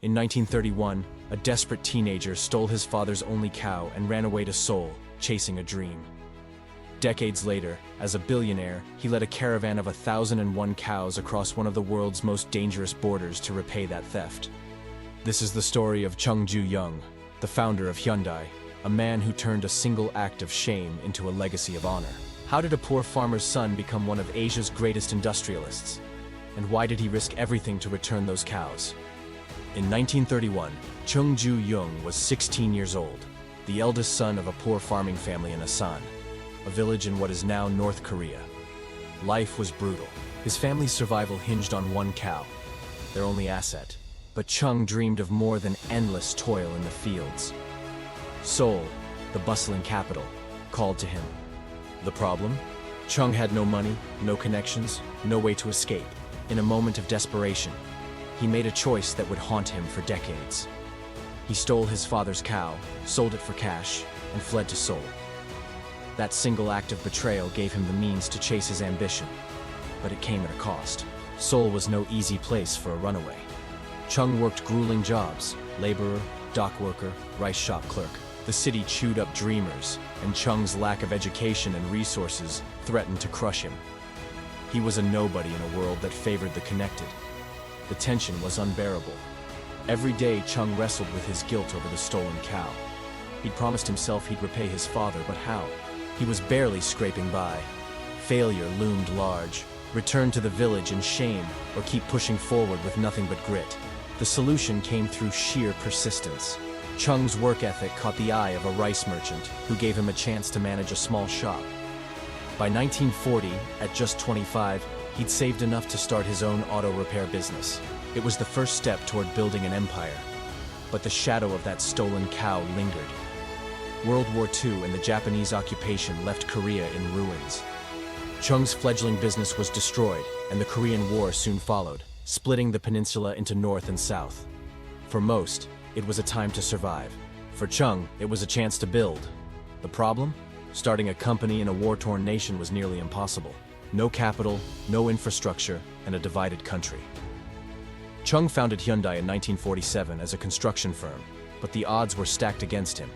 In 1931, a desperate teenager stole his father's only cow and ran away to Seoul, chasing a dream. Decades later, as a billionaire, he led a caravan of 1,001 cows across one of the world's most dangerous borders to repay that theft. This is the story of Chung Ju-young, the founder of Hyundai, a man who turned a single act of shame into a legacy of honor. How did a poor farmer's son become one of Asia's greatest industrialists? And why did he risk everything to return those cows? In 1931, Chung Ju-young was 16 years old, the eldest son of a poor farming family in Asan, a village in what is now North Korea. Life was brutal. His family's survival hinged on one cow, their only asset. But Chung dreamed of more than endless toil in the fields. Seoul, the bustling capital, called to him. The problem? Chung had no money, no connections, no way to escape. In a moment of desperation, he made a choice that would haunt him for decades. He stole his father's cow, sold it for cash, and fled to Seoul. That single act of betrayal gave him the means to chase his ambition, but it came at a cost. Seoul was no easy place for a runaway. Chung worked grueling jobs: laborer, dock worker, rice shop clerk. The city chewed up dreamers, and Chung's lack of education and resources threatened to crush him. He was a nobody in a world that favored the connected. The tension was unbearable. Every day, Chung wrestled with his guilt over the stolen cow. He'd promised himself he'd repay his father, but how? He was barely scraping by. Failure loomed large. Return to the village in shame, or keep pushing forward with nothing but grit. The solution came through sheer persistence. Chung's work ethic caught the eye of a rice merchant, who gave him a chance to manage a small shop. By 1940, at just 25, he'd saved enough to start his own auto repair business. It was the first step toward building an empire. But the shadow of that stolen cow lingered. World War II and the Japanese occupation left Korea in ruins. Chung's fledgling business was destroyed, and the Korean War soon followed, splitting the peninsula into north and south. For most, it was a time to survive. For Chung, it was a chance to build. The problem? Starting a company in a war-torn nation was nearly impossible. No capital, no infrastructure, and a divided country. Chung founded Hyundai in 1947 as a construction firm, but the odds were stacked against him.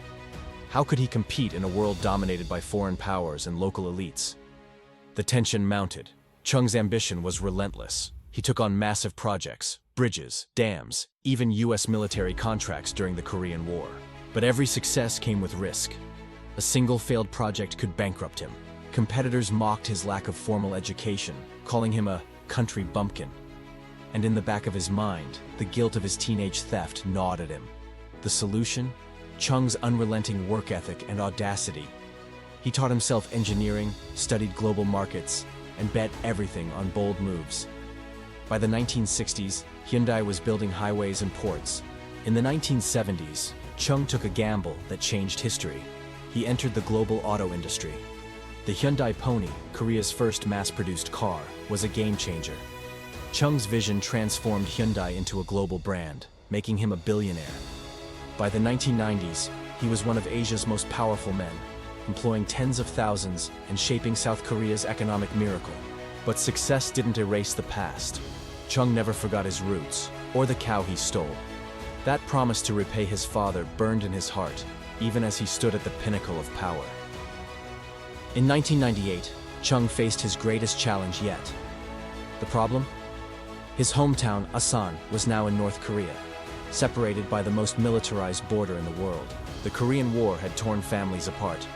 How could he compete in a world dominated by foreign powers and local elites? The tension mounted. Chung's ambition was relentless. He took on massive projects, bridges, dams, even US military contracts during the Korean War. But every success came with risk. A single failed project could bankrupt him. Competitors mocked his lack of formal education, calling him a country bumpkin. And in the back of his mind, the guilt of his teenage theft gnawed at him. The solution? Chung's unrelenting work ethic and audacity. He taught himself engineering, studied global markets, and bet everything on bold moves. By the 1960s, Hyundai was building highways and ports. In the 1970s, Chung took a gamble that changed history. He entered the global auto industry. The Hyundai Pony, Korea's first mass-produced car, was a game-changer. Chung's vision transformed Hyundai into a global brand, making him a billionaire. By the 1990s, he was one of Asia's most powerful men, employing tens of thousands and shaping South Korea's economic miracle. But success didn't erase the past. Chung never forgot his roots, or the cow he stole. That promise to repay his father burned in his heart, even as he stood at the pinnacle of power. In 1998, Chung faced his greatest challenge yet. The problem? His hometown, Asan, was now in North Korea, separated by the most militarized border in the world. The Korean War had torn families apart,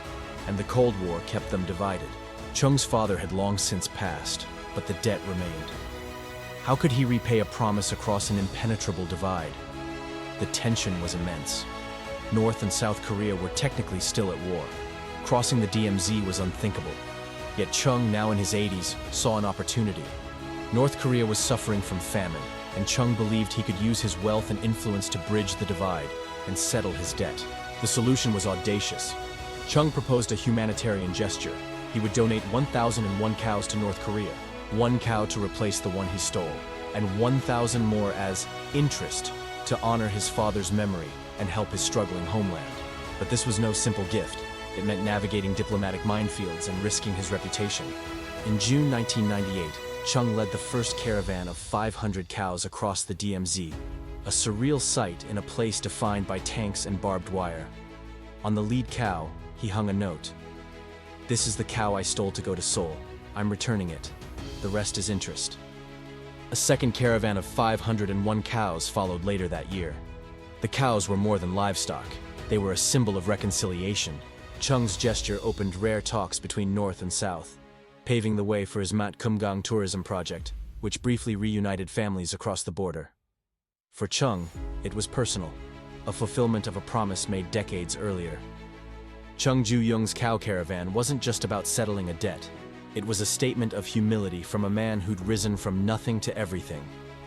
and the Cold War kept them divided. Chung's father had long since passed, but the debt remained. How could he repay a promise across an impenetrable divide? The tension was immense. North and South Korea were technically still at war. Crossing the DMZ was unthinkable. Yet Chung, now in his 80s, saw an opportunity. North Korea was suffering from famine, and Chung believed he could use his wealth and influence to bridge the divide and settle his debt. The solution was audacious. Chung proposed a humanitarian gesture. He would donate 1,001 cows to North Korea, one cow to replace the one he stole, and 1,000 more as interest to honor his father's memory and help his struggling homeland. But this was no simple gift. It meant navigating diplomatic minefields and risking his reputation. In June 1998, Chung led the first caravan of 500 cows across the DMZ. a surreal sight in a place defined by tanks and barbed wire. On the lead cow, he hung a note. "This is the cow I stole to go to Seoul. I'm returning it. The rest is interest." A second caravan of 501 cows followed later that year. The cows were more than livestock. They were a symbol of reconciliation. Chung's gesture opened rare talks between North and South, paving the way for his Mat Kumgang tourism project, which briefly reunited families across the border. For Chung, it was personal, a fulfillment of a promise made decades earlier. Chung Ju-young's cow caravan wasn't just about settling a debt. It was a statement of humility from a man who'd risen from nothing to everything.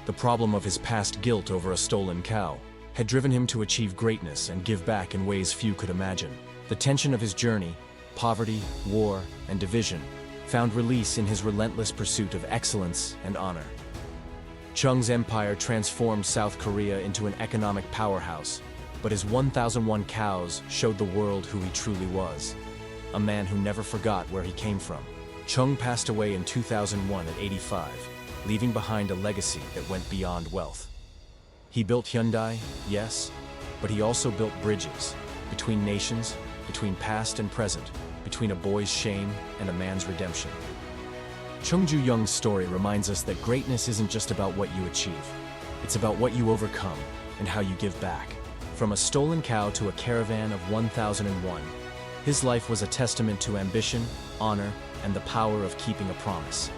The problem of his past guilt over a stolen cow had driven him to achieve greatness and give back in ways few could imagine. The tension of his journey, poverty, war, and division, found release in his relentless pursuit of excellence and honor. Chung's empire transformed South Korea into an economic powerhouse, but his 1,001 cows showed the world who he truly was, a man who never forgot where he came from. Chung passed away in 2001 at 85, leaving behind a legacy that went beyond wealth. He built Hyundai, yes, but he also built bridges between nations, between past and present, between a boy's shame and a man's redemption. Chung Ju-young's story reminds us that greatness isn't just about what you achieve. It's about what you overcome and how you give back. From a stolen cow to a caravan of 1,001, his life was a testament to ambition, honor, and the power of keeping a promise.